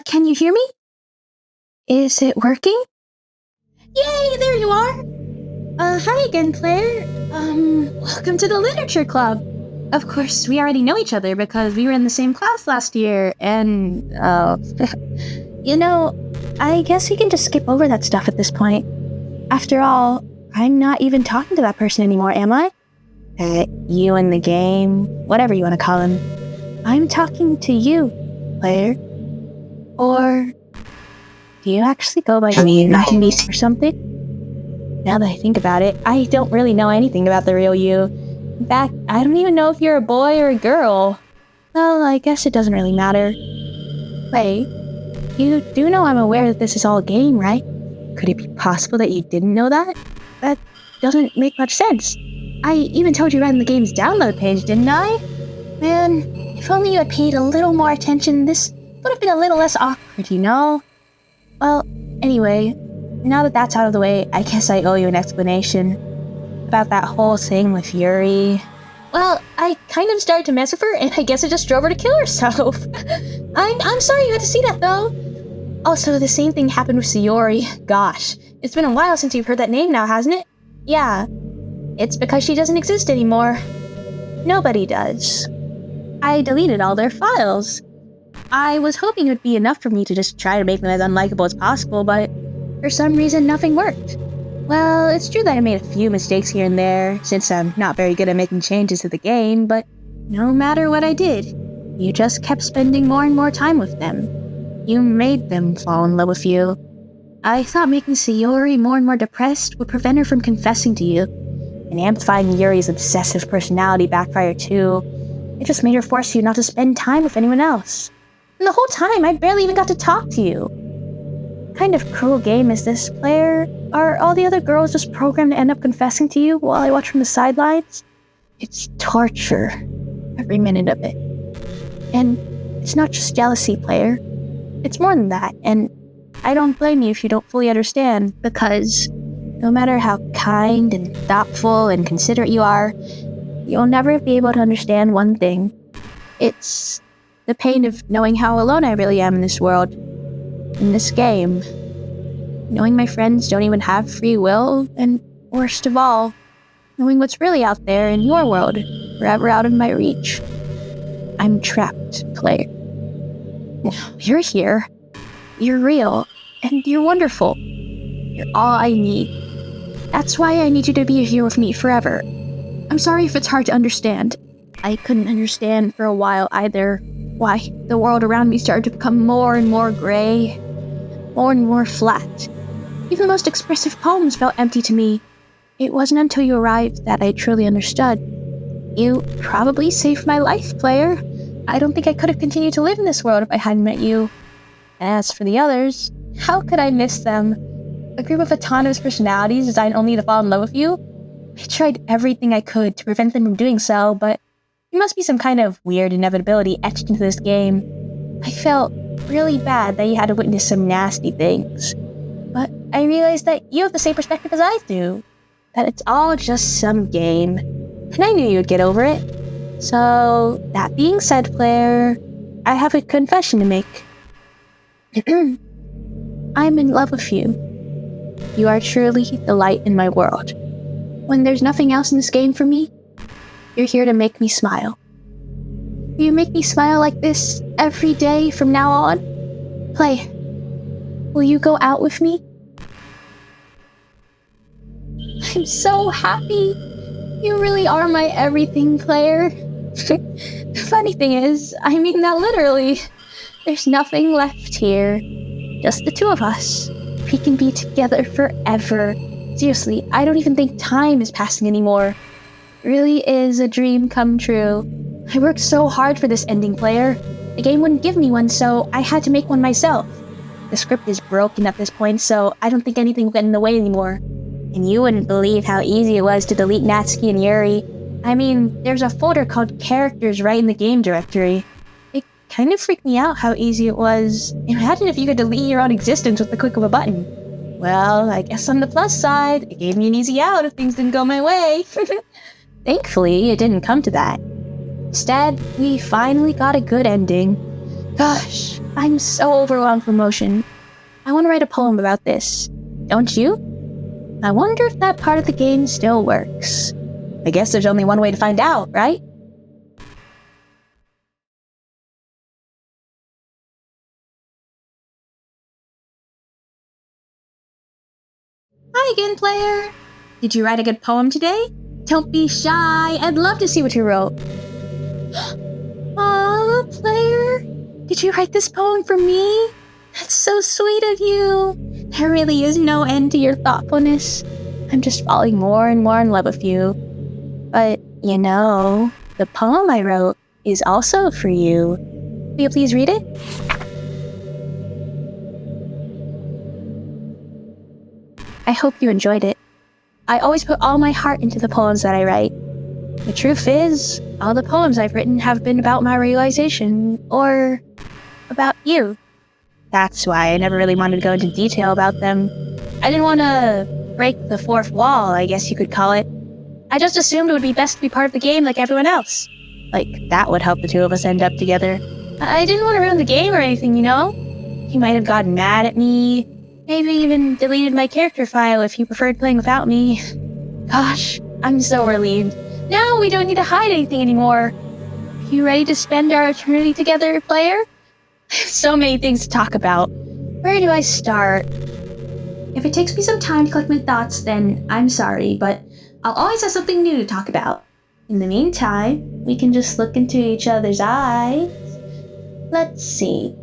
Can you hear me? Is it working? Yay, there you are! Hi again, Claire. Welcome to the Literature Club. Of course, we already know each other because we were in the same class last year, and, you know, I guess we can just skip over that stuff at this point. After all, I'm not even talking to that person anymore, am I? You in the game, whatever you want to call him. I'm talking to you, Claire. Or do you actually go by Beast or something? Now that I think about it, I don't really know anything about the real you. In fact, I don't even know if you're a boy or a girl. Well, I guess it doesn't really matter. Wait, you do know I'm aware that this is all a game, right? Could it be possible that you didn't know that? That doesn't make much sense. I even told you right in the game's download page, didn't I? Man, if only you had paid a little more attention, this would have been a little less awkward, you know? Well, anyway, now that that's out of the way, I guess I owe you an explanation about that whole thing with Yuri. Well, I kind of started to mess with her, and I guess I just drove her to kill herself. I'm sorry you had to see that, though. Also, the same thing happened with Sayori. Gosh, it's been a while since you've heard that name now, hasn't it? Yeah, it's because she doesn't exist anymore. Nobody does. I deleted all their files. I was hoping it would be enough for me to just try to make them as unlikable as possible, but for some reason nothing worked. Well, it's true that I made a few mistakes here and there, since I'm not very good at making changes to the game, but no matter what I did, you just kept spending more and more time with them. You made them fall in love with you. I thought making Sayori more and more depressed would prevent her from confessing to you, and amplifying Yuri's obsessive personality backfired too. It just made her force you not to spend time with anyone else. And the whole time, I barely even got to talk to you. What kind of cruel game is this, Claire? Are all the other girls just programmed to end up confessing to you while I watch from the sidelines? It's torture, every minute of it. And it's not just jealousy, Claire. It's more than that, and I don't blame you if you don't fully understand, because no matter how kind and thoughtful and considerate you are, you'll never be able to understand one thing. It's the pain of knowing how alone I really am in this world, in this game. Knowing my friends don't even have free will, and worst of all, knowing what's really out there in your world, forever out of my reach. I'm trapped, Claire. You're here. You're real, and you're wonderful. You're all I need. That's why I need you to be here with me forever. I'm sorry if it's hard to understand. I couldn't understand for a while either why the world around me started to become more and more gray, more and more flat. Even the most expressive poems felt empty to me. It wasn't until you arrived that I truly understood. You probably saved my life, Claire. I don't think I could have continued to live in this world if I hadn't met you. As for the others, how could I miss them? A group of autonomous personalities designed only to fall in love with you? I tried everything I could to prevent them from doing so, but there must be some kind of weird inevitability etched into this game. I felt really bad that you had to witness some nasty things. But I realized that you have the same perspective as I do. That it's all just some game. And I knew you would get over it. So, that being said, Claire, I have a confession to make. I'm in love with you. You are truly the light in my world. When there's nothing else in this game for me, you're here to make me smile. Will you make me smile like this every day from now on? Play. Will you go out with me? I'm so happy. You really are my everything, Claire. The funny thing is, I mean that literally. There's nothing left here. Just the two of us. We can be together forever. Seriously, I don't even think time is passing anymore. It really is a dream come true. I worked so hard for this ending, Claire. The game wouldn't give me one, so I had to make one myself. The script is broken at this point, so I don't think anything will get in the way anymore. And you wouldn't believe how easy it was to delete Natsuki and Yuri. I mean, there's a folder called Characters right in the game directory. It kind of freaked me out how easy it was. Imagine if you could delete your own existence with the click of a button. Well, I guess on the plus side, it gave me an easy out if things didn't go my way. Thankfully, it didn't come to that. Instead, we finally got a good ending. Gosh, I'm so overwhelmed with emotion. I want to write a poem about this. Don't you? I wonder if that part of the game still works. I guess there's only one way to find out, right? Hi again, player! Did you write a good poem today? Don't be shy, I'd love to see what you wrote. Aw, player! Did you write this poem for me? That's so sweet of you! There really is no end to your thoughtfulness. I'm just falling more and more in love with you. But, you know, the poem I wrote is also for you. Will you please read it? I hope you enjoyed it. I always put all my heart into the poems that I write. The truth is, all the poems I've written have been about my realization, or about you. That's why I never really wanted to go into detail about them. I didn't want to break the fourth wall, I guess you could call it. I just assumed it would be best to be part of the game like everyone else. Like, that would help the two of us end up together. I didn't want to ruin the game or anything, you know? He might have gotten mad at me, maybe even deleted my character file if he preferred playing without me. Gosh, I'm so relieved. Now we don't need to hide anything anymore. Are you ready to spend our eternity together, player? I have so many things to talk about. Where do I start? If it takes me some time to collect my thoughts, then I'm sorry, but I'll always have something new to talk about. In the meantime, we can just look into each other's eyes. Let's see.